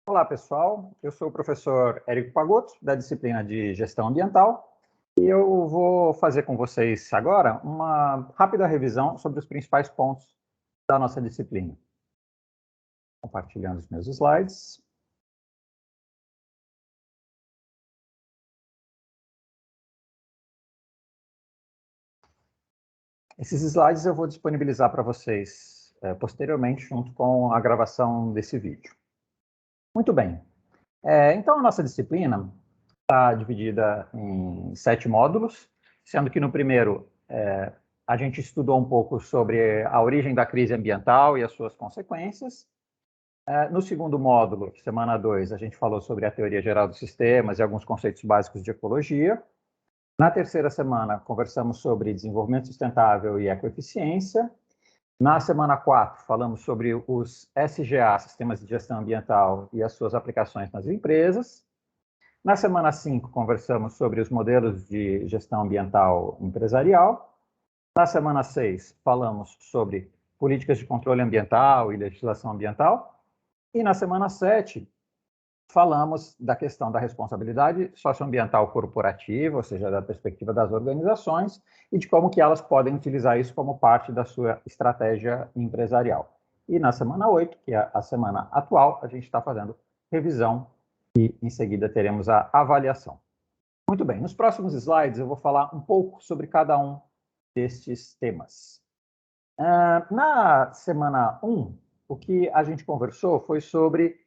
Olá, pessoal. Eu sou o professor Érico Pagotto, da disciplina de Gestão Ambiental, e eu vou fazer com vocês agora uma rápida revisão sobre os principais pontos da nossa disciplina. Compartilhando os meus slides. Esses slides eu vou disponibilizar para vocês posteriormente, junto com a gravação desse vídeo. Muito bem. Então, a nossa disciplina está dividida em 7 módulos, sendo que no primeiro a gente estudou um pouco sobre a origem da crise ambiental e as suas consequências. No segundo módulo, semana 2, a gente falou sobre a teoria geral dos sistemas e alguns conceitos básicos de ecologia. Na terceira semana, conversamos sobre desenvolvimento sustentável e ecoeficiência. Na semana 4, falamos sobre os SGA, Sistemas de Gestão Ambiental, e as suas aplicações nas empresas. Na semana 5, conversamos sobre os modelos de gestão ambiental empresarial. Na semana 6, falamos sobre políticas de controle ambiental e legislação ambiental. E na semana 7, falamos da questão da responsabilidade socioambiental corporativa, ou seja, da perspectiva das organizações, e de como que elas podem utilizar isso como parte da sua estratégia empresarial. E na semana 8, que é a semana atual, a gente está fazendo revisão e em seguida teremos a avaliação. Muito bem, nos próximos slides eu vou falar um pouco sobre cada um destes temas. Na semana 1, o que a gente conversou foi sobre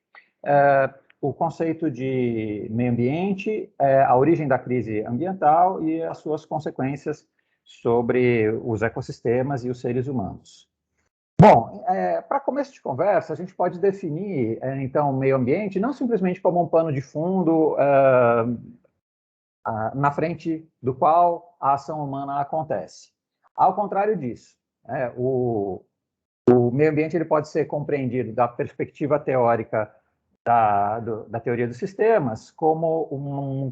o conceito de meio ambiente, a origem da crise ambiental e as suas consequências sobre os ecossistemas e os seres humanos. Bom, para começo de conversa, a gente pode definir, então, o meio ambiente não simplesmente como um pano de fundo na frente do qual a ação humana acontece. Ao contrário disso, o meio ambiente ele pode ser compreendido da perspectiva teórica da teoria dos sistemas como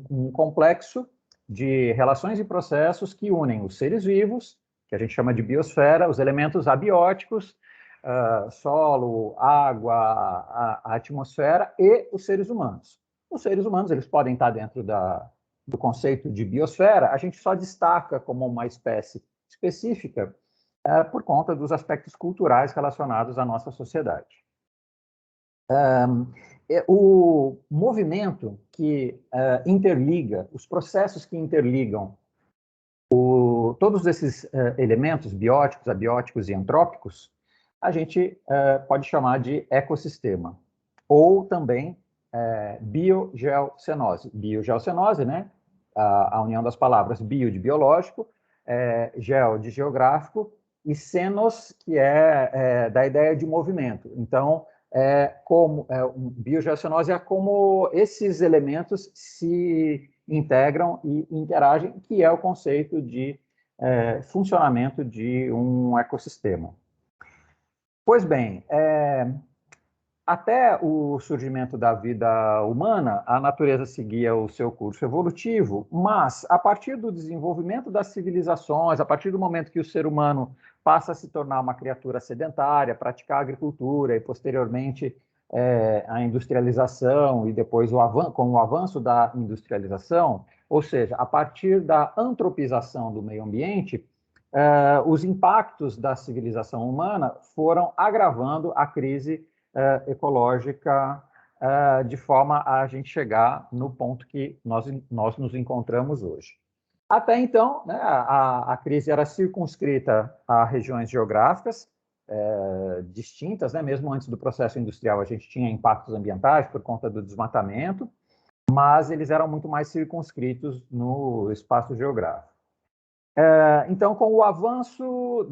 um complexo de relações e processos que unem os seres vivos, que a gente chama de biosfera, os elementos abióticos, solo, água, a atmosfera e os seres humanos. Os seres humanos eles podem estar dentro do conceito de biosfera, a gente só destaca como uma espécie específica por conta dos aspectos culturais relacionados à nossa sociedade. O movimento que interliga, os processos que interligam todos esses elementos bióticos, abióticos e antrópicos, a gente pode chamar de ecossistema, ou também biogeocenose. Biogeocenose, né? A união das palavras bio de biológico, geo de geográfico, e cenos, que da ideia de movimento. Então, biogeocenose é como esses elementos se integram e interagem, que é o conceito de funcionamento de um ecossistema. Pois bem, até o surgimento da vida humana, a natureza seguia o seu curso evolutivo, mas a partir do desenvolvimento das civilizações, a partir do momento que o ser humano passa a se tornar uma criatura sedentária, praticar a agricultura e, posteriormente, a industrialização e depois com o avanço da industrialização, ou seja, a partir da antropização do meio ambiente, os impactos da civilização humana foram agravando a crise ecológica de forma a gente chegar no ponto que nós nos encontramos hoje. Até então, né, a crise era circunscrita a regiões geográficas distintas, né? Mesmo antes do processo industrial a gente tinha impactos ambientais por conta do desmatamento, mas eles eram muito mais circunscritos no espaço geográfico. Então, com o avanço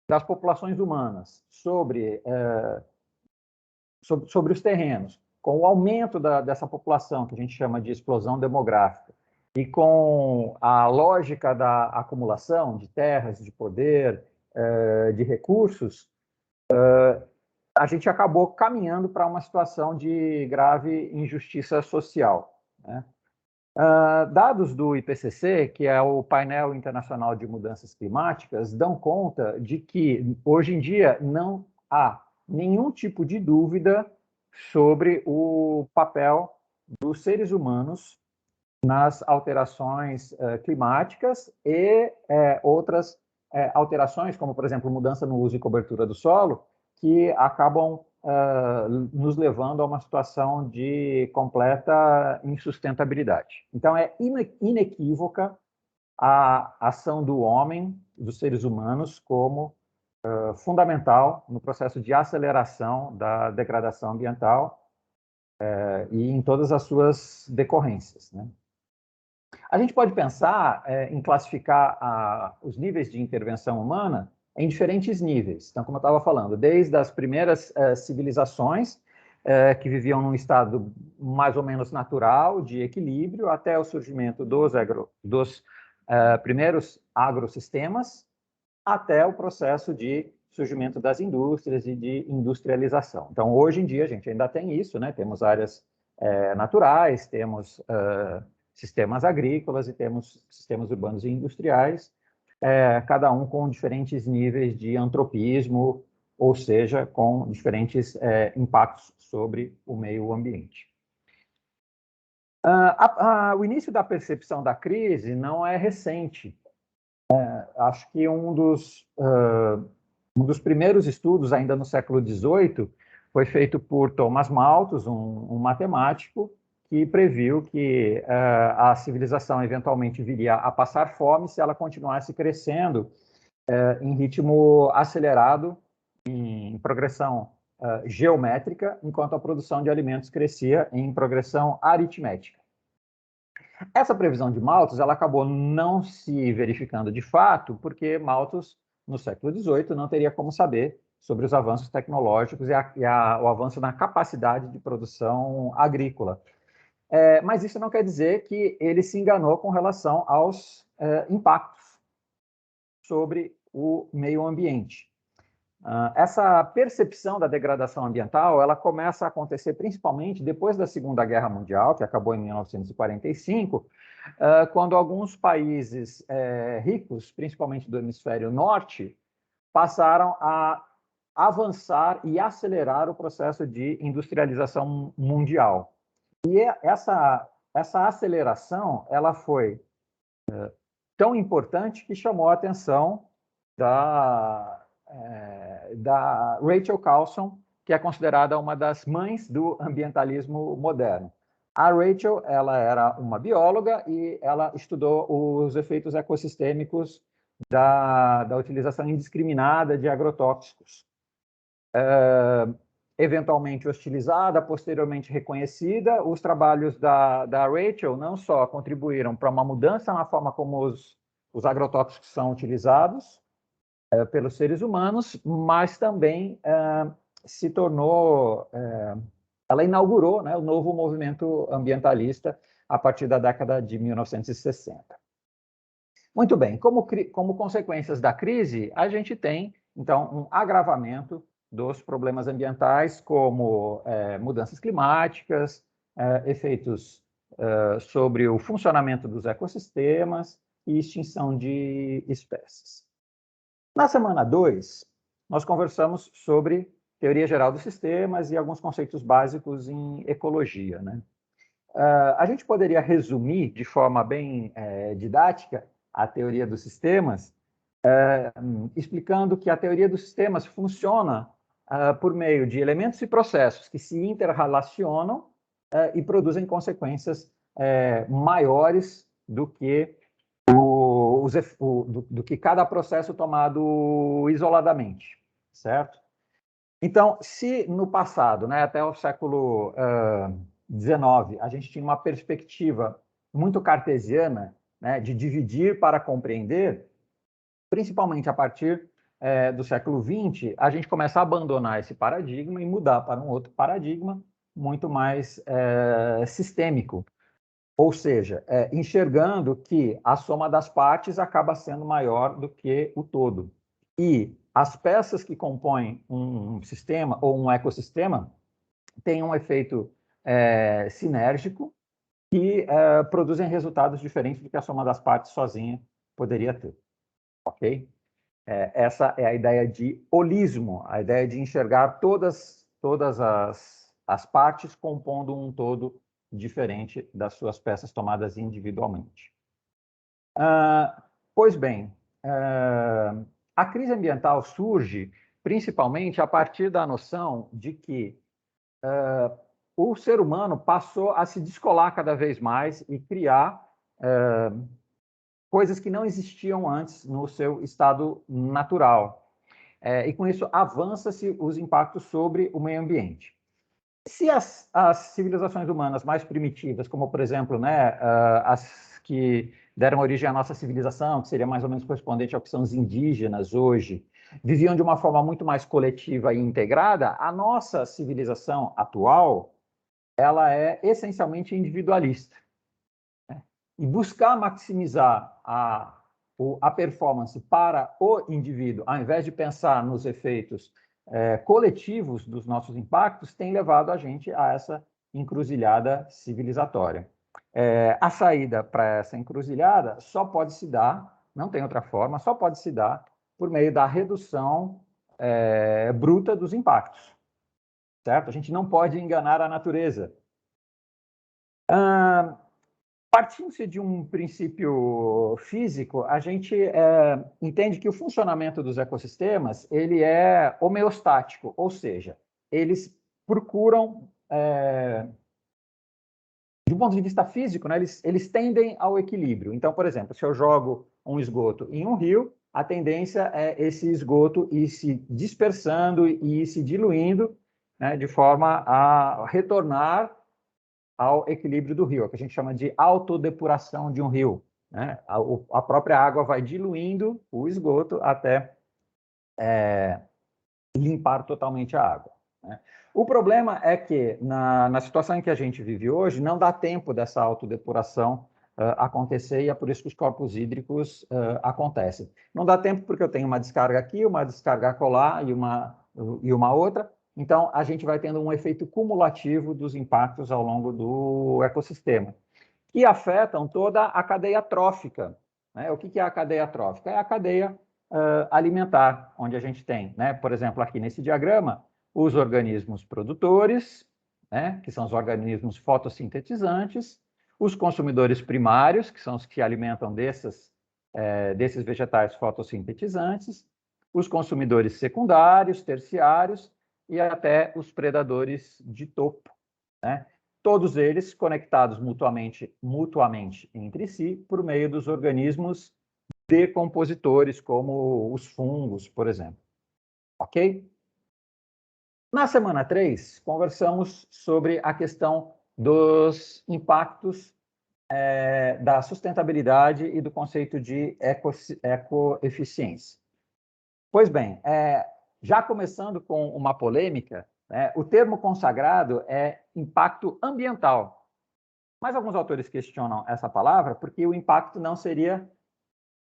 das populações humanas sobre os terrenos, com o aumento dessa população, que a gente chama de explosão demográfica, e com a lógica da acumulação de terras, de poder, de recursos, a gente acabou caminhando para uma situação de grave injustiça social, né? Dados do IPCC, que é o Painel Internacional de Mudanças Climáticas, dão conta de que, hoje em dia, não há nenhum tipo de dúvida sobre o papel dos seres humanos nas alterações climáticas e outras alterações, como, por exemplo, mudança no uso e cobertura do solo, que acabam nos levando a uma situação de completa insustentabilidade. Então, é inequívoca a ação do homem, dos seres humanos, como fundamental no processo de aceleração da degradação ambiental e em todas as suas decorrências, né? A gente pode pensar em classificar os níveis de intervenção humana em diferentes níveis. Então, como eu estava falando, desde as primeiras civilizações que viviam num estado mais ou menos natural, de equilíbrio, até o surgimento dos primeiros agrossistemas, até o processo de surgimento das indústrias e de industrialização. Então, hoje em dia, a gente ainda tem isso, né? Temos áreas naturais, temos sistemas agrícolas e temos sistemas urbanos e industriais, cada um com diferentes níveis de antropismo, ou seja, com diferentes impactos sobre o meio ambiente. O início da percepção da crise não é recente. Acho que um dos primeiros estudos, ainda no século XVIII, foi feito por Thomas Malthus, um matemático, que previu que a civilização eventualmente viria a passar fome se ela continuasse crescendo em ritmo acelerado, em progressão geométrica, enquanto a produção de alimentos crescia em progressão aritmética. Essa previsão de Malthus ela acabou não se verificando de fato, porque Malthus, no século XVIII, não teria como saber sobre os avanços tecnológicos e o avanço na capacidade de produção agrícola. Mas isso não quer dizer que ele se enganou com relação aos impactos sobre o meio ambiente. Essa percepção da degradação ambiental ela começa a acontecer principalmente depois da Segunda Guerra Mundial, que acabou em 1945, quando alguns países ricos, principalmente do hemisfério norte, passaram a avançar e acelerar o processo de industrialização mundial. E essa aceleração ela foi tão importante que chamou a atenção da Rachel Carson, que é considerada uma das mães do ambientalismo moderno. A Rachel ela era uma bióloga e ela estudou os efeitos ecossistêmicos da utilização indiscriminada de agrotóxicos. Eventualmente hostilizada, posteriormente reconhecida, os trabalhos da Rachel não só contribuíram para uma mudança na forma como os agrotóxicos são utilizados pelos seres humanos, mas também se tornou, ela inaugurou, né, o novo movimento ambientalista a partir da década de 1960. Muito bem, como consequências da crise, a gente tem, então, um agravamento dos problemas ambientais, como mudanças climáticas, efeitos sobre o funcionamento dos ecossistemas e extinção de espécies. Na semana 2, nós conversamos sobre teoria geral dos sistemas e alguns conceitos básicos em ecologia, né? A gente poderia resumir de forma bem didática a teoria dos sistemas, explicando que a teoria dos sistemas funciona por meio de elementos e processos que se interrelacionam e produzem consequências maiores do que do que cada processo tomado isoladamente, certo? Então, se no passado, né, até o século XIX, a gente tinha uma perspectiva muito cartesiana, né, de dividir para compreender, principalmente a partir do século XX, a gente começa a abandonar esse paradigma e mudar para um outro paradigma muito mais sistêmico, ou seja, enxergando que a soma das partes acaba sendo maior do que o todo. E as peças que compõem um sistema ou um ecossistema têm um efeito sinérgico e produzem resultados diferentes do que a soma das partes sozinha poderia ter. Ok? Essa é a ideia de holismo, a ideia de enxergar todas as as partes compondo um todo diferente das suas peças tomadas individualmente. Pois bem, a crise ambiental surge principalmente a partir da noção de que o ser humano passou a se descolar cada vez mais e criar coisas que não existiam antes no seu estado natural. E com isso avança-se os impactos sobre o meio ambiente. Se as civilizações humanas mais primitivas, como por exemplo, né, as que deram origem à nossa civilização, que seria mais ou menos correspondente ao que são os indígenas hoje, viviam de uma forma muito mais coletiva e integrada, a nossa civilização atual, ela é essencialmente individualista. Né? E buscar maximizar a performance para o indivíduo, ao invés de pensar nos efeitos coletivos dos nossos impactos, tem levado a gente a essa encruzilhada civilizatória. A saída para essa encruzilhada só pode se dar, não tem outra forma, só pode se dar por meio da redução bruta dos impactos, certo? A gente não pode enganar a natureza. Partindo-se de um princípio físico, a gente entende que o funcionamento dos ecossistemas ele é homeostático, ou seja, eles procuram, de um ponto de vista físico, né, eles tendem ao equilíbrio. Então, por exemplo, se eu jogo um esgoto em um rio, a tendência é esse esgoto ir se dispersando e ir se diluindo, né, de forma a retornar ao equilíbrio do rio, que a gente chama de autodepuração de um rio. Né? A própria água vai diluindo o esgoto até limpar totalmente a água. Né? O problema é que, na situação em que a gente vive hoje, não dá tempo dessa autodepuração acontecer, e é por isso que os corpos hídricos acontecem. Não dá tempo porque eu tenho uma descarga aqui, uma descarga acolá e uma outra. Então, a gente vai tendo um efeito cumulativo dos impactos ao longo do ecossistema, que afetam toda a cadeia trófica. Né? O que é a cadeia trófica? É a cadeia alimentar, onde a gente tem, né, por exemplo, aqui nesse diagrama, os organismos produtores, né, que são os organismos fotossintetizantes, os consumidores primários, que são os que alimentam desses vegetais fotossintetizantes, os consumidores secundários, terciários e até os predadores de topo, né? Todos eles conectados mutuamente entre si por meio dos organismos decompositores, como os fungos, por exemplo. Ok? Na semana 3, conversamos sobre a questão dos impactos da sustentabilidade e do conceito de ecoeficiência. Pois bem, já começando com uma polêmica, né, o termo consagrado é impacto ambiental. Mas alguns autores questionam essa palavra porque o impacto não seria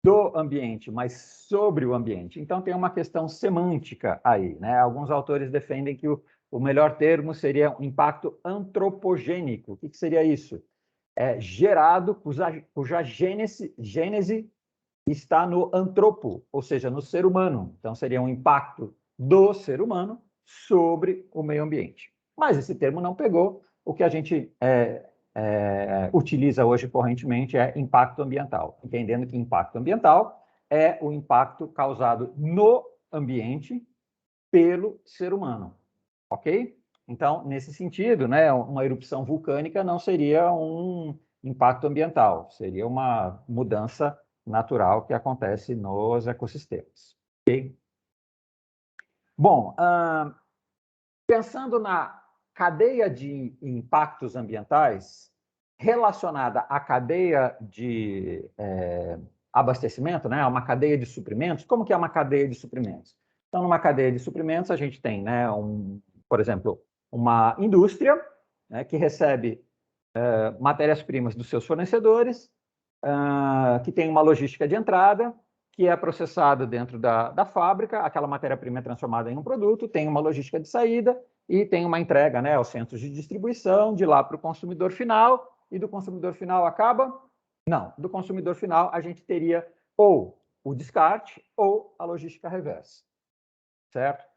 do ambiente, mas sobre o ambiente. Então, tem uma questão semântica aí. Né? Alguns autores defendem que o melhor termo seria um impacto antropogênico. O que seria isso? Gerado, cuja gênese está no antropo, ou seja, no ser humano. Então, seria um impacto do ser humano sobre o meio ambiente. Mas esse termo não pegou. O que a gente utiliza hoje correntemente é impacto ambiental, entendendo que impacto ambiental é o impacto causado no ambiente pelo ser humano, ok? Então, nesse sentido, né, uma erupção vulcânica não seria um impacto ambiental, seria uma mudança natural que acontece nos ecossistemas, ok? Bom, pensando na cadeia de impactos ambientais relacionada à cadeia de abastecimento, né, uma cadeia de suprimentos, como que é uma cadeia de suprimentos? Então, numa cadeia de suprimentos, a gente tem, né, por exemplo, uma indústria, né, que recebe matérias-primas dos seus fornecedores, que tem uma logística de entrada, que é processado dentro da fábrica, aquela matéria-prima é transformada em um produto, tem uma logística de saída e tem uma entrega, né, aos centros de distribuição, de lá para o consumidor final, e do consumidor final acaba? Não, do consumidor final a gente teria ou o descarte ou a logística reversa, certo?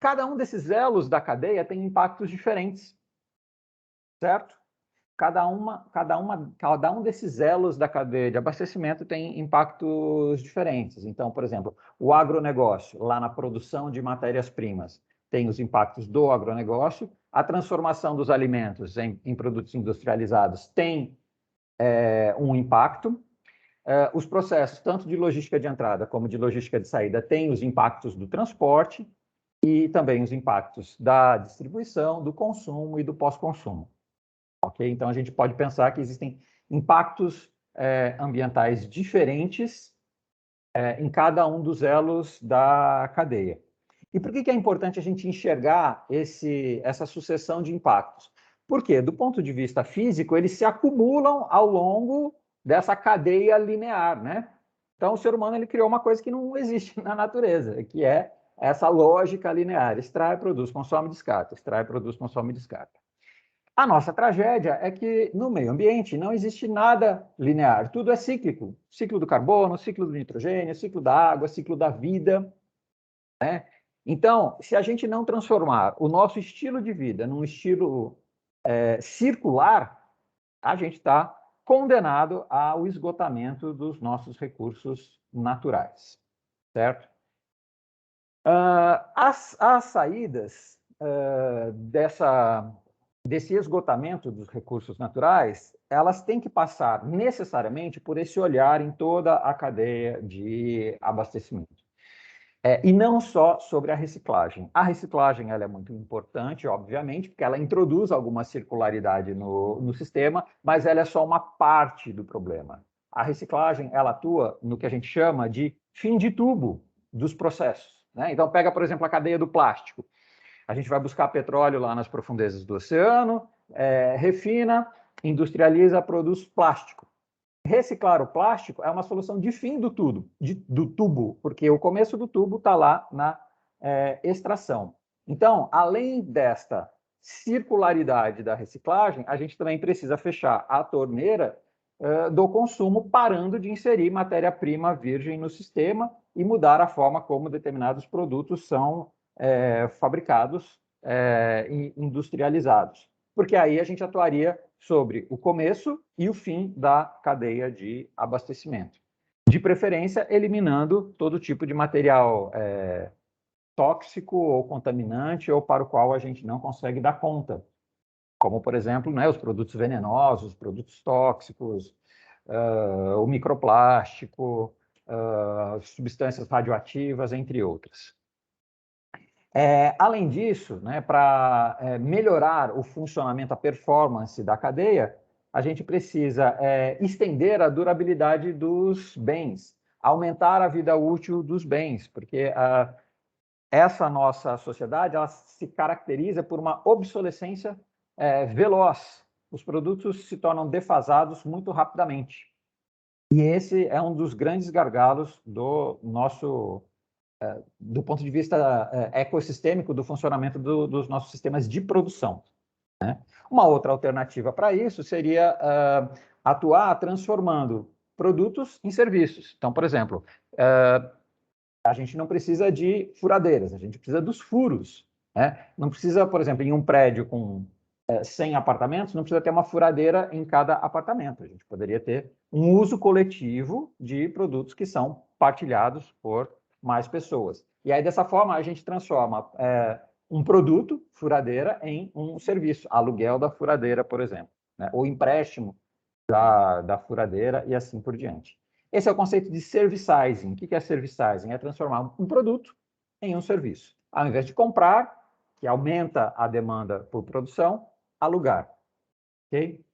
Cada um desses elos da cadeia tem impactos diferentes. certo? Cada um desses elos da cadeia de abastecimento tem impactos diferentes. Então, por exemplo, o agronegócio, lá na produção de matérias-primas, tem os impactos do agronegócio, a transformação dos alimentos em produtos industrializados tem um impacto, os processos, tanto de logística de entrada como de logística de saída, têm os impactos do transporte e também os impactos da distribuição, do consumo e do pós-consumo. Okay? Então, a gente pode pensar que existem impactos ambientais diferentes em cada um dos elos da cadeia. E por que é importante a gente enxergar essa sucessão de impactos? Porque, do ponto de vista físico, eles se acumulam ao longo dessa cadeia linear, né? Então, o ser humano ele criou uma coisa que não existe na natureza, que é essa lógica linear: extrai, produz, consome, descarta, extrai, produz, consome, descarta. A nossa tragédia é que no meio ambiente não existe nada linear, tudo é cíclico. Ciclo do carbono, ciclo do nitrogênio, ciclo da água, ciclo da vida, né? Então, se a gente não transformar o nosso estilo de vida num estilo circular, a gente está condenado ao esgotamento dos nossos recursos naturais, certo? As saídas desse esgotamento dos recursos naturais, elas têm que passar necessariamente por esse olhar em toda a cadeia de abastecimento. E não só sobre a reciclagem. A reciclagem ela é muito importante, obviamente, porque ela introduz alguma circularidade no sistema, mas ela é só uma parte do problema. A reciclagem ela atua no que a gente chama de fim de tubo dos processos, né? Então, pega, por exemplo, a cadeia do plástico. A gente vai buscar petróleo lá nas profundezas do oceano, refina, industrializa, produz plástico. Reciclar o plástico é uma solução de fim do tubo, porque o começo do tubo está lá na extração. Então, além desta circularidade da reciclagem, a gente também precisa fechar a torneira do consumo, parando de inserir matéria-prima virgem no sistema e mudar a forma como determinados produtos são fabricados e industrializados. Porque aí a gente atuaria sobre o começo e o fim da cadeia de abastecimento. De preferência, eliminando todo tipo de material tóxico ou contaminante ou para o qual a gente não consegue dar conta. Como, por exemplo, né, os produtos venenosos, produtos tóxicos, o microplástico, substâncias radioativas, entre outras. Além disso, né, para melhorar o funcionamento, a performance da cadeia, a gente precisa estender a durabilidade dos bens, aumentar a vida útil dos bens, porque essa nossa sociedade ela se caracteriza por uma obsolescência veloz. Os produtos se tornam defasados muito rapidamente. E esse é um dos grandes gargalos do nosso do ponto de vista ecossistêmico do funcionamento dos nossos sistemas de produção, né? Uma outra alternativa para isso seria atuar transformando produtos em serviços. Então, por exemplo, a gente não precisa de furadeiras, a gente precisa dos furos, né? Não precisa, por exemplo, em um prédio com 100 apartamentos, não precisa ter uma furadeira em cada apartamento. A gente poderia ter um uso coletivo de produtos que são partilhados por mais pessoas. E aí, dessa forma, a gente transforma um produto, furadeira, em um serviço, aluguel da furadeira, por exemplo, né? Ou empréstimo da furadeira e assim por diante. Esse é o conceito de servicizing. O que é servicizing? É transformar um produto em um serviço. Ao invés de comprar, que aumenta a demanda por produção, alugar. Okay?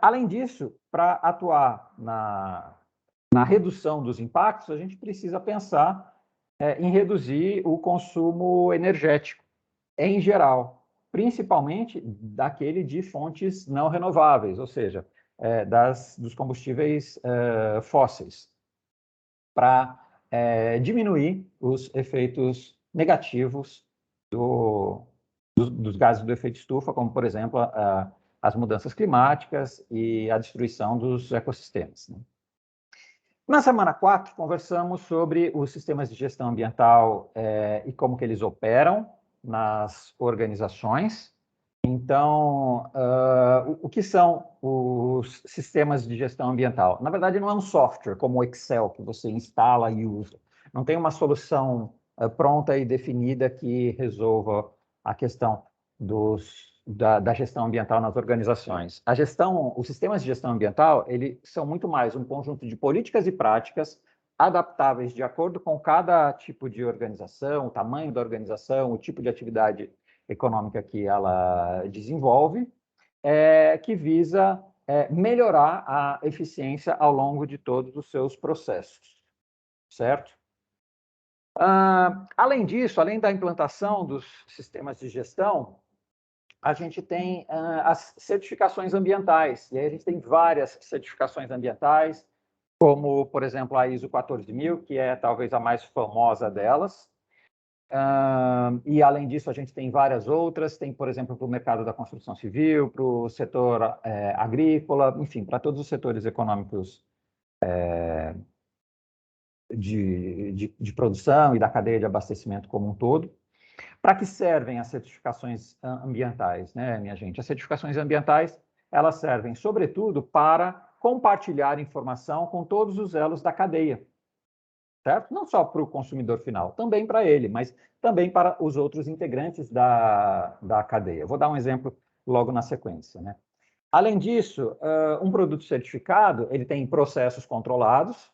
Além disso, para atuar na redução dos impactos, a gente precisa pensar em reduzir o consumo energético, em geral, principalmente daquele de fontes não renováveis, ou seja, dos combustíveis fósseis, para diminuir os efeitos negativos dos gases do efeito estufa, como, por exemplo, as mudanças climáticas e a destruição dos ecossistemas, né? Na semana 4, conversamos sobre os sistemas de gestão ambiental e como que eles operam nas organizações. Então, o que são os sistemas de gestão ambiental? Na verdade, não é um software como o Excel que você instala e usa. Não tem uma solução pronta e definida que resolva a questão da gestão ambiental nas organizações. Os sistemas de gestão ambiental, eles são muito mais um conjunto de políticas e práticas adaptáveis de acordo com cada tipo de organização, o tamanho da organização, o tipo de atividade econômica que ela desenvolve, que visa melhorar a eficiência ao longo de todos os seus processos, certo? Além disso, além da implantação dos sistemas de gestão, a gente tem as certificações ambientais, e aí a gente tem várias certificações ambientais, como, por exemplo, a ISO 14000, que é talvez a mais famosa delas. E, além disso, a gente tem várias outras. Tem, por exemplo, para o mercado da construção civil, para o setor agrícola, enfim, para todos os setores econômicos de produção e da cadeia de abastecimento como um todo. Para que servem as certificações ambientais, né, minha gente? As certificações ambientais, elas servem, sobretudo, para compartilhar informação com todos os elos da cadeia, certo? Não só para o consumidor final, também para ele, mas também para os outros integrantes da cadeia. Eu vou dar um exemplo logo na sequência, né? Além disso, um produto certificado, ele tem processos controlados,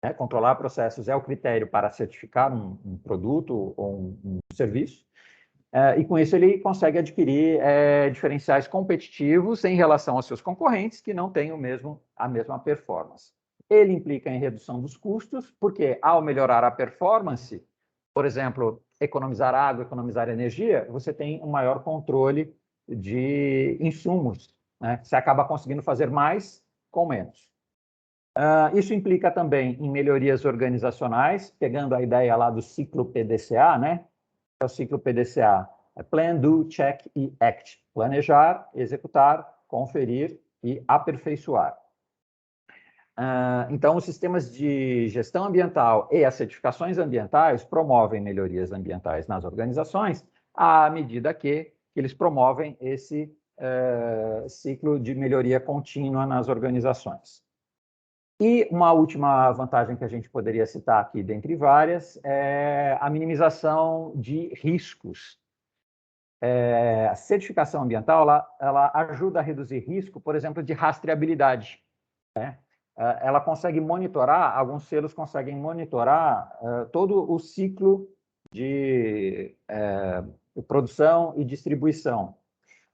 né? Controlar processos é o critério para certificar um produto ou um serviço, e com isso ele consegue adquirir diferenciais competitivos em relação aos seus concorrentes que não têm a mesma performance. Ele implica em redução dos custos, porque ao melhorar a performance, por exemplo, economizar água, economizar energia, você tem um maior controle de insumos, né? Você acaba conseguindo fazer mais com menos. Isso implica também em melhorias organizacionais, pegando a ideia lá do ciclo PDCA, né? É o ciclo PDCA. Plan, Do, Check e Act. Planejar, executar, conferir e aperfeiçoar. Então, os sistemas de gestão ambiental e as certificações ambientais promovem melhorias ambientais nas organizações à medida que eles promovem esse ciclo de melhoria contínua nas organizações. E uma última vantagem que a gente poderia citar aqui, dentre várias, é a minimização de riscos. A certificação ambiental ela ajuda a reduzir risco, por exemplo, de rastreabilidade, né? Ela consegue monitorar, alguns selos conseguem monitorar todo o ciclo de produção e distribuição.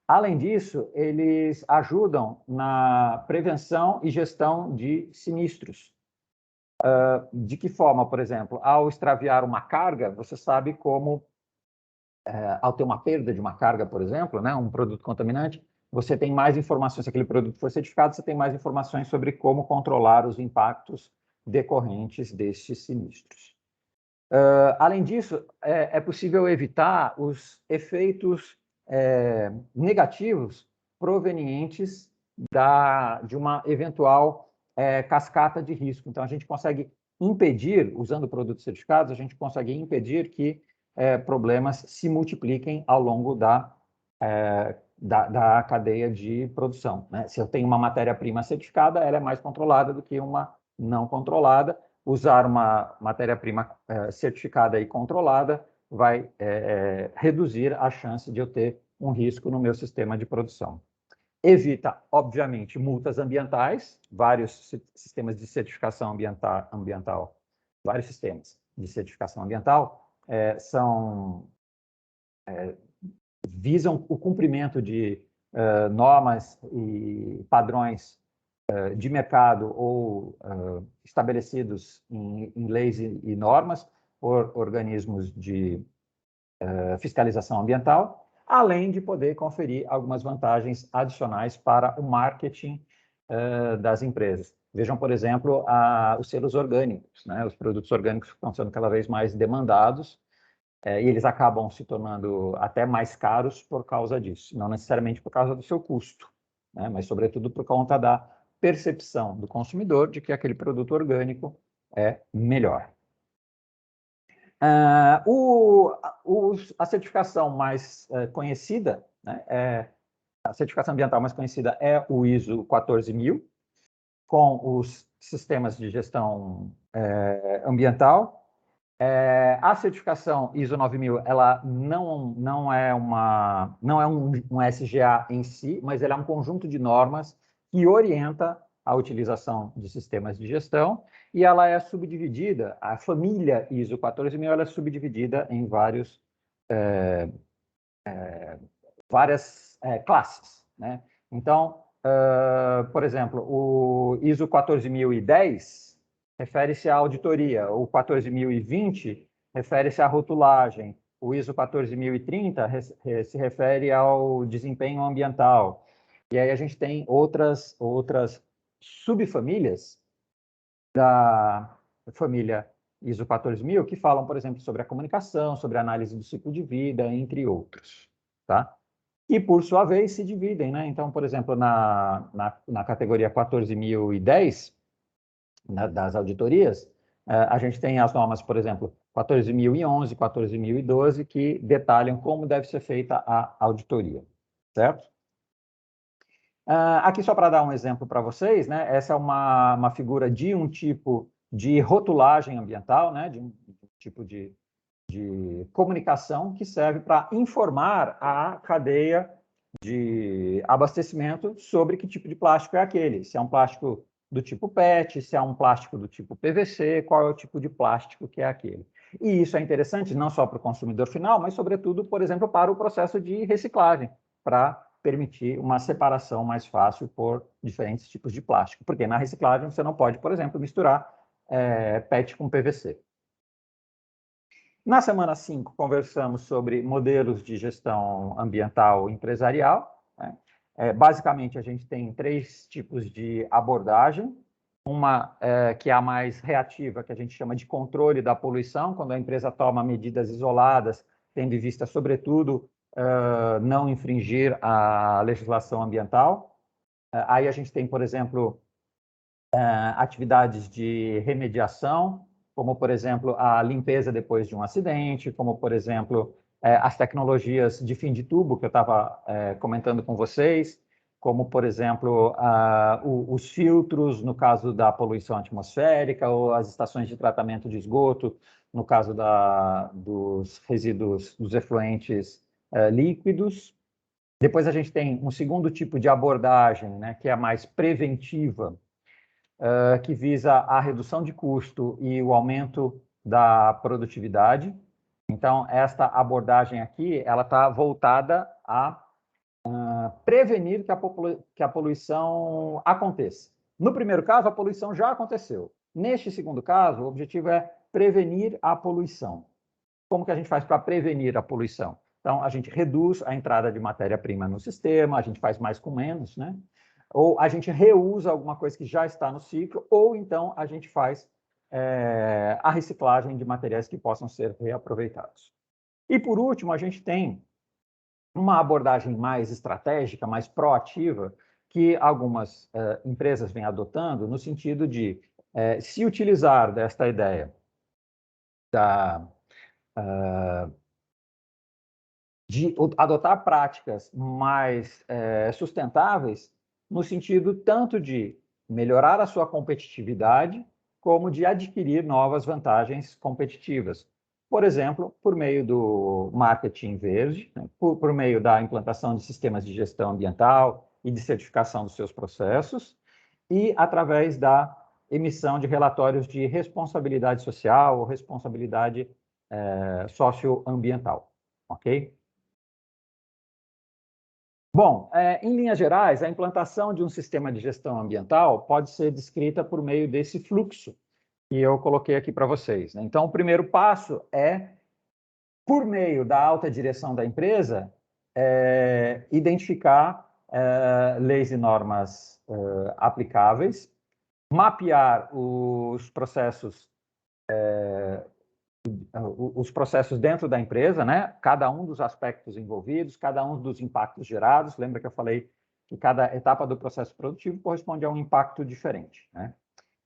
Além disso, eles ajudam na prevenção e gestão de sinistros. De que forma, por exemplo, ao extraviar uma carga, você sabe como, ao ter uma perda de uma carga, por exemplo, né, um produto contaminante, você tem mais informações, se aquele produto for certificado, você tem mais informações sobre como controlar os impactos decorrentes destes sinistros. Além disso, é possível evitar os efeitos negativos provenientes de uma eventual cascata de risco. Então, a gente consegue impedir, usando produtos certificados, a gente consegue impedir que problemas se multipliquem ao longo da cadeia de produção, né? Se eu tenho uma matéria-prima certificada, ela é mais controlada do que uma não controlada. Usar uma matéria-prima certificada e controlada vai reduzir a chance de eu ter um risco no meu sistema de produção. Evita, obviamente, multas ambientais, vários sistemas de certificação ambiental, vários sistemas de certificação ambiental visam o cumprimento de normas e padrões de mercado ou estabelecidos em leis e normas por organismos de fiscalização ambiental, além de poder conferir algumas vantagens adicionais para o marketing das empresas. Vejam, por exemplo, os selos orgânicos, né? Os produtos orgânicos estão sendo cada vez mais demandados e eles acabam se tornando até mais caros por causa disso, não necessariamente por causa do seu custo, né? Mas, sobretudo, por conta da percepção do consumidor de que aquele produto orgânico é melhor. A certificação mais conhecida né? A certificação ambiental mais conhecida é o ISO 14000, com os sistemas de gestão ambiental. A certificação ISO 9000, ela não é um SGA em si, mas ela é um conjunto de normas que orienta a utilização de sistemas de gestão, e ela é subdividida, a família ISO 14000, ela é subdividida em várias classes, né? Então, por exemplo, o ISO 14010 refere-se à auditoria, o 14020 refere-se à rotulagem, o ISO 14030 se refere ao desempenho ambiental. E aí a gente tem outras subfamílias da família ISO 14000 que falam, por exemplo, sobre a comunicação, sobre a análise do ciclo de vida, entre outros, tá? E, por sua vez, se dividem, né? Então, por exemplo, na categoria 14010, das auditorias, a gente tem as normas, por exemplo, 14011, 14012, que detalham como deve ser feita a auditoria, certo? Aqui, só para dar um exemplo para vocês, né? Essa é uma figura de um tipo de rotulagem ambiental, né? De um tipo de comunicação que serve para informar a cadeia de abastecimento sobre que tipo de plástico é aquele. Se é um plástico do tipo PET, se é um plástico do tipo PVC, qual é o tipo de plástico que é aquele. E isso é interessante não só para o consumidor final, mas, sobretudo, por exemplo, para o processo de reciclagem, para permitir uma separação mais fácil por diferentes tipos de plástico. Porque na reciclagem você não pode, por exemplo, misturar PET com PVC. Na semana 5, conversamos sobre modelos de gestão ambiental empresarial, né? Basicamente, a gente tem 3 tipos de abordagem. Uma que é a mais reativa, que a gente chama de controle da poluição, quando a empresa toma medidas isoladas, tendo em vista, sobretudo, não infringir a legislação ambiental. Aí a gente tem, por exemplo, atividades de remediação, como, por exemplo, a limpeza depois de um acidente, como, por exemplo, as tecnologias de fim de tubo, que eu estava comentando com vocês, como, por exemplo, os filtros, no caso da poluição atmosférica, ou as estações de tratamento de esgoto, no caso dos resíduos, dos efluentes líquidos. Depois a gente tem um segundo tipo de abordagem, né, que é a mais preventiva, que visa a redução de custo e o aumento da produtividade. Então, esta abordagem aqui, ela está voltada a prevenir que a poluição aconteça. No primeiro caso, a poluição já aconteceu. Neste segundo caso, o objetivo é prevenir a poluição. Como que a gente faz para prevenir a poluição? Então, a gente reduz a entrada de matéria-prima no sistema, a gente faz mais com menos, né? Ou a gente reusa alguma coisa que já está no ciclo, ou então a gente faz a reciclagem de materiais que possam ser reaproveitados. E, por último, a gente tem uma abordagem mais estratégica, mais proativa, que algumas empresas vêm adotando, no sentido de se utilizar desta ideia de adotar práticas mais sustentáveis, no sentido tanto de melhorar a sua competitividade, como de adquirir novas vantagens competitivas. Por exemplo, por meio do marketing verde, né, por meio da implantação de sistemas de gestão ambiental e de certificação dos seus processos, e através da emissão de relatórios de responsabilidade social ou responsabilidade socioambiental. Ok? Bom, em linhas gerais, a implantação de um sistema de gestão ambiental pode ser descrita por meio desse fluxo que eu coloquei aqui para vocês, né? Então, o primeiro passo é, por meio da alta direção da empresa, identificar leis e normas aplicáveis, mapear os processos dentro da empresa, né? Cada um dos aspectos envolvidos, cada um dos impactos gerados. Lembra que eu falei que cada etapa do processo produtivo corresponde a um impacto diferente, né?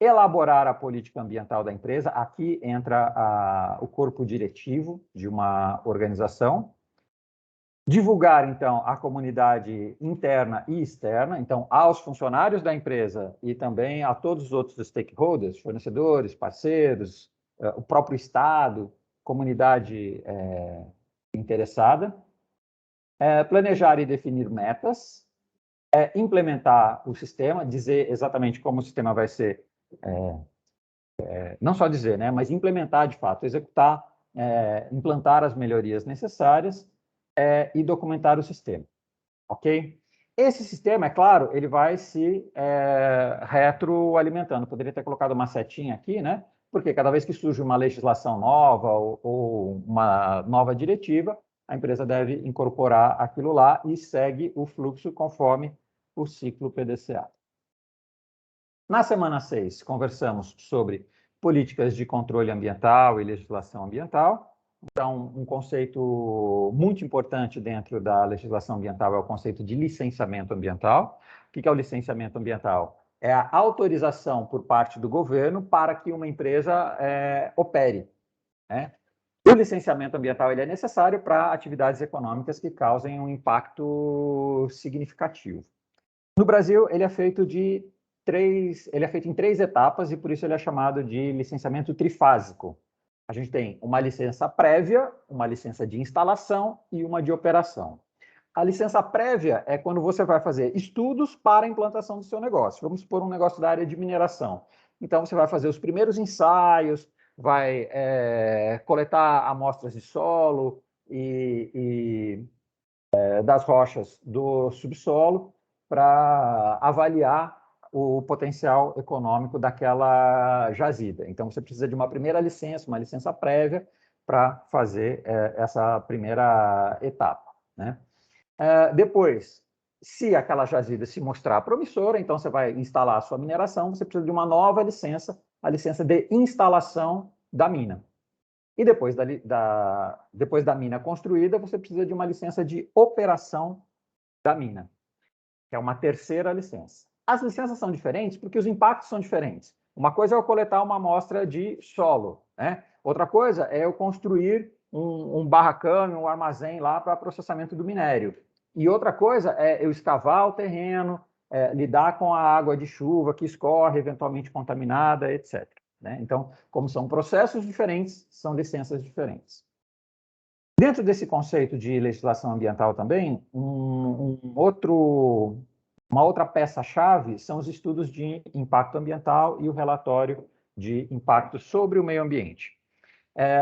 Elaborar a política ambiental da empresa. Aqui entra o corpo diretivo de uma organização. Divulgar, então, à comunidade interna e externa, então, aos funcionários da empresa e também a todos os outros stakeholders, fornecedores, parceiros, o próprio Estado, comunidade interessada. Planejar e definir metas. Implementar o sistema, dizer exatamente como o sistema vai ser, não só dizer, né, mas implementar de fato, executar, implantar as melhorias necessárias e documentar o sistema, ok? Esse sistema, é claro, ele vai se retroalimentando. Poderia ter colocado uma setinha aqui, né? Porque cada vez que surge uma legislação nova ou uma nova diretiva, a empresa deve incorporar aquilo lá e segue o fluxo conforme o ciclo PDCA. Na semana 6, conversamos sobre políticas de controle ambiental e legislação ambiental. Então, um conceito muito importante dentro da legislação ambiental é o conceito de licenciamento ambiental. O que é o licenciamento ambiental? É a autorização por parte do governo para que uma empresa opere, né? O licenciamento ambiental ele é necessário para atividades econômicas que causem um impacto significativo. No Brasil, ele é feito em 3 etapas e por isso ele é chamado de licenciamento trifásico. A gente tem uma licença prévia, uma licença de instalação e uma de operação. A licença prévia é quando você vai fazer estudos para a implantação do seu negócio. Vamos supor um negócio da área de mineração. Então, você vai fazer os primeiros ensaios, vai coletar amostras de solo e das rochas do subsolo para avaliar o potencial econômico daquela jazida. Então, você precisa de uma primeira licença, uma licença prévia, para fazer essa primeira etapa, né? Depois, se aquela jazida se mostrar promissora, então você vai instalar a sua mineração, você precisa de uma nova licença, a licença de instalação da mina. E depois da mina construída, você precisa de uma licença de operação da mina, que é uma terceira licença. As licenças são diferentes porque os impactos são diferentes. Uma coisa é eu coletar uma amostra de solo, né? Outra coisa é eu construir um barracão, um armazém lá para processamento do minério. E outra coisa é eu escavar o terreno, lidar com a água de chuva que escorre, eventualmente contaminada, etc. Né? Então, como são processos diferentes, são licenças diferentes. Dentro desse conceito de legislação ambiental também, uma outra peça-chave são os estudos de impacto ambiental e o relatório de impacto sobre o meio ambiente.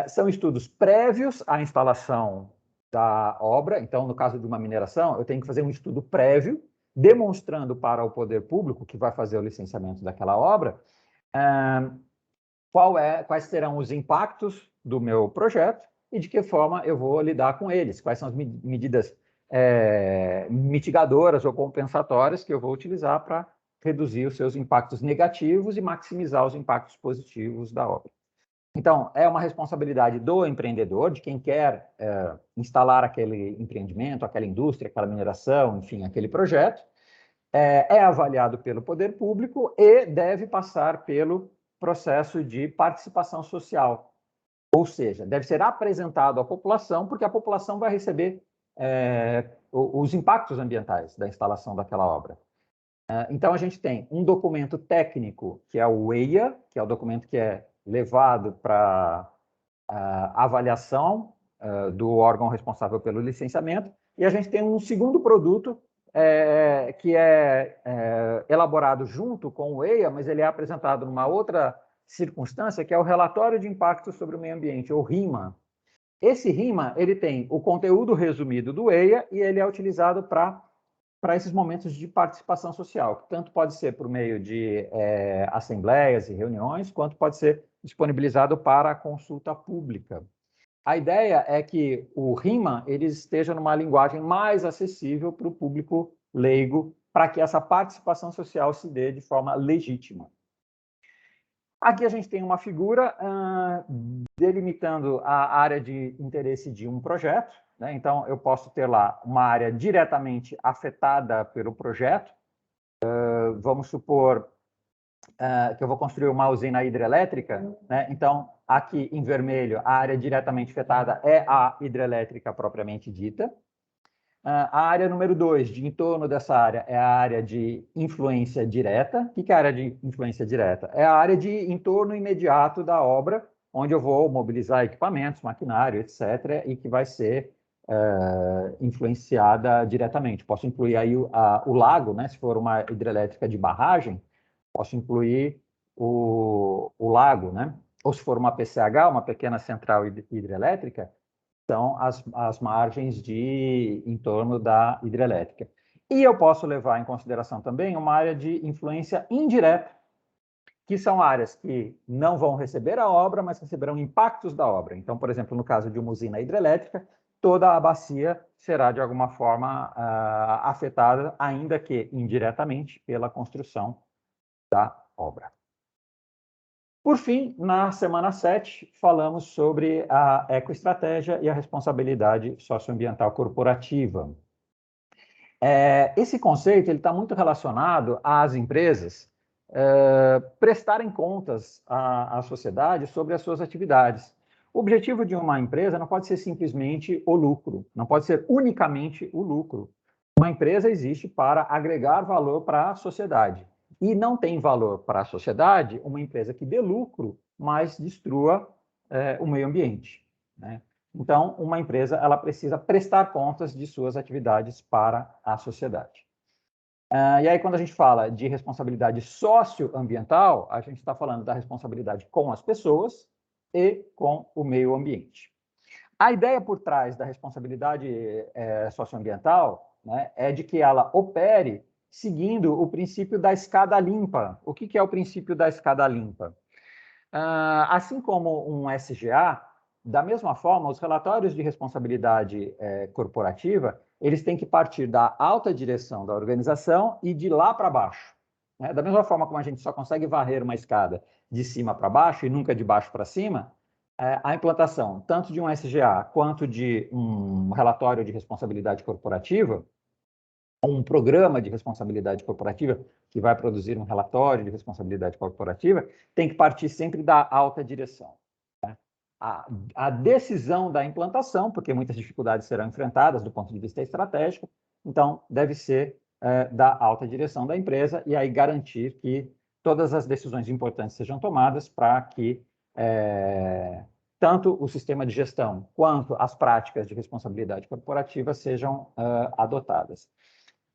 São estudos prévios à instalação da obra. Então, no caso de uma mineração, eu tenho que fazer um estudo prévio, demonstrando para o poder público que vai fazer o licenciamento daquela obra, quais serão os impactos do meu projeto e de que forma eu vou lidar com eles, quais são as medidas mitigadoras ou compensatórias que eu vou utilizar para reduzir os seus impactos negativos e maximizar os impactos positivos da obra. Então, é uma responsabilidade do empreendedor, de quem quer instalar aquele empreendimento, aquela indústria, aquela mineração, enfim, aquele projeto, é avaliado pelo poder público e deve passar pelo processo de participação social. Ou seja, deve ser apresentado à população, porque a população vai receber os impactos ambientais da instalação daquela obra. Então, a gente tem um documento técnico, que é o EIA, que é o documento que é levado para avaliação do órgão responsável pelo licenciamento, e a gente tem um segundo produto que é elaborado junto com o EIA, mas ele é apresentado numa outra circunstância, que é o relatório de impacto sobre o meio ambiente, ou RIMA. Esse RIMA, ele tem o conteúdo resumido do EIA e ele é utilizado para esses momentos de participação social, que tanto pode ser por meio de assembleias e reuniões, quanto pode ser disponibilizado para a consulta pública. A ideia é que o RIMA ele esteja numa linguagem mais acessível para o público leigo, para que essa participação social se dê de forma legítima. Aqui a gente tem uma figura delimitando a área de interesse de um projeto, né? Então, eu posso ter lá uma área diretamente afetada pelo projeto. Vamos supor que eu vou construir uma usina hidrelétrica, né? Então, aqui em vermelho, a área diretamente afetada é a hidrelétrica propriamente dita. A área número 2, de entorno dessa área, é a área de influência direta. O que é a área de influência direta? É a área de entorno imediato da obra, onde eu vou mobilizar equipamentos, maquinário, etc., e que vai ser influenciada diretamente. Posso incluir aí o lago, né? Se for uma hidrelétrica de barragem, posso incluir o lago, né? Ou se for uma PCH, uma pequena central hidrelétrica, são as margens de entorno da hidrelétrica. E eu posso levar em consideração também uma área de influência indireta, que são áreas que não vão receber a obra, mas receberão impactos da obra. Então, por exemplo, no caso de uma usina hidrelétrica, toda a bacia será, de alguma forma, afetada, ainda que indiretamente, pela construção da obra. Por fim, na semana 7, falamos sobre a ecoestratégia e a responsabilidade socioambiental corporativa. Esse conceito está muito relacionado às empresas prestarem contas à sociedade sobre as suas atividades. O objetivo de uma empresa não pode ser simplesmente o lucro, não pode ser unicamente o lucro. Uma empresa existe para agregar valor para a sociedade. E não tem valor para a sociedade uma empresa que dê lucro, mas destrua o meio ambiente, né? Então, uma empresa ela precisa prestar contas de suas atividades para a sociedade. E aí, quando a gente fala de responsabilidade socioambiental, a gente está falando da responsabilidade com as pessoas e com o meio ambiente. A ideia por trás da responsabilidade socioambiental, né, é de que ela opere seguindo o princípio da escada limpa. O que é o princípio da escada limpa? Assim como um SGA, da mesma forma, os relatórios de responsabilidade corporativa, eles têm que partir da alta direção da organização e de lá para baixo, né? Da mesma forma como a gente só consegue varrer uma escada de cima para baixo e nunca de baixo para cima, a implantação tanto de um SGA quanto de um relatório de responsabilidade corporativa, um programa de responsabilidade corporativa que vai produzir um relatório de responsabilidade corporativa, tem que partir sempre da alta direção, né? A decisão da implantação, porque muitas dificuldades serão enfrentadas do ponto de vista estratégico, então deve ser da alta direção da empresa e aí garantir que todas as decisões importantes sejam tomadas para que tanto o sistema de gestão quanto as práticas de responsabilidade corporativa sejam adotadas.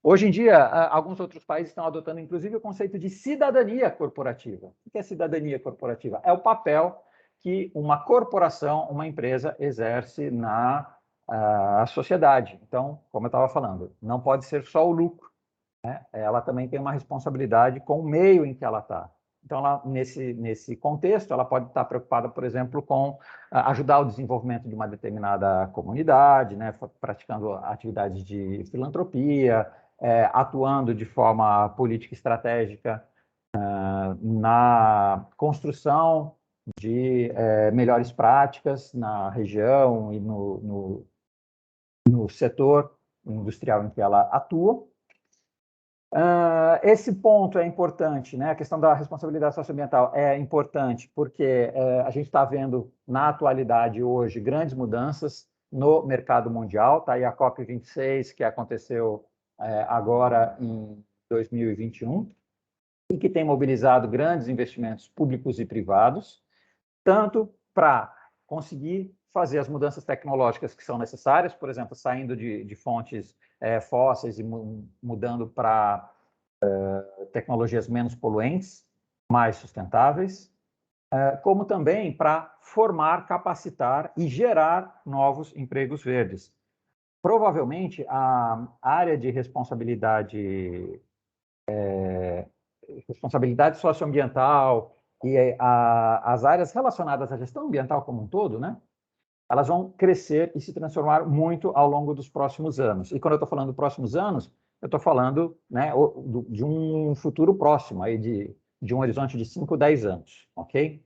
Hoje em dia, alguns outros países estão adotando, inclusive, o conceito de cidadania corporativa. O que é cidadania corporativa? É o papel que uma corporação, uma empresa, exerce na sociedade. Então, como eu estava falando, não pode ser só o lucro, né? Ela também tem uma responsabilidade com o meio em que ela está. Então, ela, nesse contexto, ela pode estar preocupada, por exemplo, com ajudar o desenvolvimento de uma determinada comunidade, né? Praticando atividades de filantropia, atuando de forma política estratégica na construção de melhores práticas na região e no setor industrial em que ela atua. Esse ponto é importante, né? A questão da responsabilidade socioambiental é importante porque a gente está vendo na atualidade hoje grandes mudanças no mercado mundial. Tá aí a COP26 que aconteceu agora em 2021 e que tem mobilizado grandes investimentos públicos e privados, tanto para conseguir fazer as mudanças tecnológicas que são necessárias, por exemplo, saindo de fontes fósseis e mudando para tecnologias menos poluentes, mais sustentáveis, como também para formar, capacitar e gerar novos empregos verdes. Provavelmente, a área de responsabilidade socioambiental e as áreas relacionadas à gestão ambiental como um todo, né? Elas vão crescer e se transformar muito ao longo dos próximos anos. E quando eu estou falando próximos anos, eu estou falando, né, de um futuro próximo, aí de um horizonte de 5, 10 anos, ok?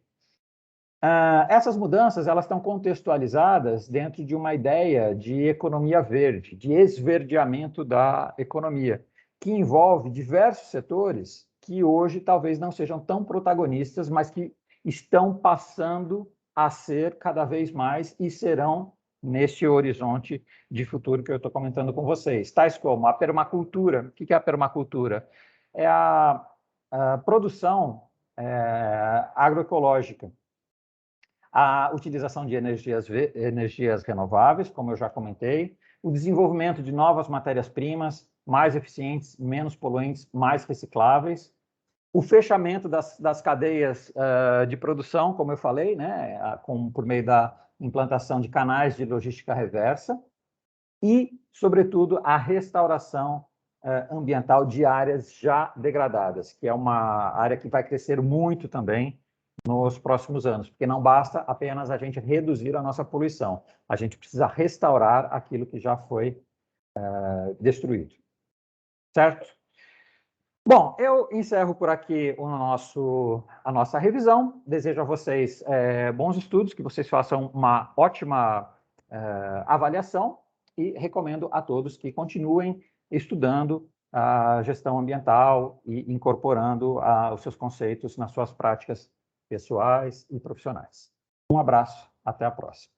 Essas mudanças elas estão contextualizadas dentro de uma ideia de economia verde, de esverdeamento da economia, que envolve diversos setores que hoje talvez não sejam tão protagonistas, mas que estão passando a ser cada vez mais e serão neste horizonte de futuro que eu estou comentando com vocês, tais como a permacultura. O que é a permacultura? É a produção agroecológica, a utilização de energias renováveis, como eu já comentei, o desenvolvimento de novas matérias-primas mais eficientes, menos poluentes, mais recicláveis, o fechamento das cadeias de produção, como eu falei, né, por meio da implantação de canais de logística reversa e, sobretudo, a restauração ambiental de áreas já degradadas, que é uma área que vai crescer muito também nos próximos anos, porque não basta apenas a gente reduzir a nossa poluição, a gente precisa restaurar aquilo que já foi destruído. Certo? Bom, eu encerro por aqui a nossa revisão. Desejo a vocês bons estudos, que vocês façam uma ótima avaliação e recomendo a todos que continuem estudando a gestão ambiental e incorporando os seus conceitos nas suas práticas pessoais e profissionais. Um abraço, até a próxima.